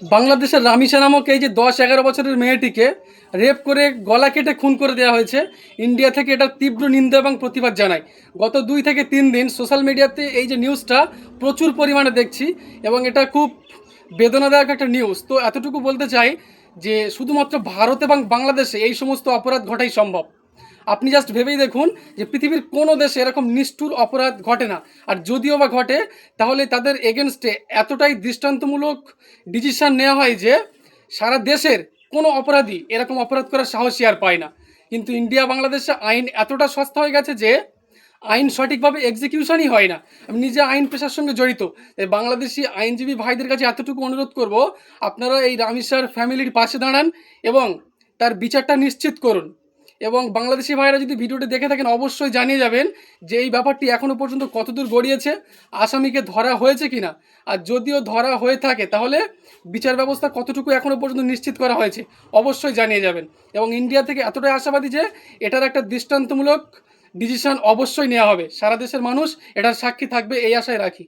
বাংলাদেশের রামিসা নামক এই যে ১০-১১ বছরের মেয়েটিকে রেপ করে গলা কেটে খুন করে দেওয়া হয়েছে, ইন্ডিয়া থেকে এটার তীব্র নিন্দা এবং প্রতিবাদ জানায়। গত ২ থেকে ৩ দিন সোশ্যাল মিডিয়াতে এই যে নিউজটা প্রচুর পরিমাণে দেখছি এবং এটা খুব বেদনাদায়ক একটা নিউজ। তো এতটুকু বলতে চাই যে শুধুমাত্র ভারত এবং বাংলাদেশে এই সমস্ত অপরাধ ঘটাই সম্ভব। আপনি জাস্ট ভেবেই দেখুন যে পৃথিবীর কোনো দেশে এরকম নিষ্ঠুর অপরাধ ঘটে না। আর যদিও বা ঘটে তাহলে তাদের এগেনস্টে এতটাই দৃষ্টান্তমূলক ডিসিশন নেওয়া হয় যে সারা দেশের কোনো অপরাধী এরকম অপরাধ করার সাহসই আর পায় না। কিন্তু ইন্ডিয়া বাংলাদেশে আইন এতটা সস্তা হয়ে গেছে যে আইন সঠিকভাবে এক্সিকিউশনই হয় না। আমি নিজে আইন পেশার সঙ্গে জড়িত। তাই বাংলাদেশি আইনজীবী ভাইদের কাছে এতটুকু অনুরোধ করব, আপনারা এই রামিসার ফ্যামিলির পাশে দাঁড়ান এবং তার বিচারটা নিশ্চিত করুন। এবং বাংলাদেশি ভাইরা যদি ভিডিওটি দেখে থাকেন অবশ্যই জানিয়ে যাবেন যে এই ব্যাপারটি এখনও পর্যন্ত কতদূর গড়িয়েছে, আসামিকে ধরা হয়েছে কিনা। আর যদিও ধরা হয়ে থাকে তাহলে বিচার ব্যবস্থা কতটুকু এখনও পর্যন্ত নিশ্চিত করা হয়েছে অবশ্যই জানিয়ে যাবেন। এবং ইন্ডিয়া থেকে এতটাই আশাবাদী যে এটার একটা দৃষ্টান্তমূলক ডিসিশন অবশ্যই নেওয়া হবে। সারা দেশের মানুষ এটার সাক্ষী থাকবে এই আশায় রাখি।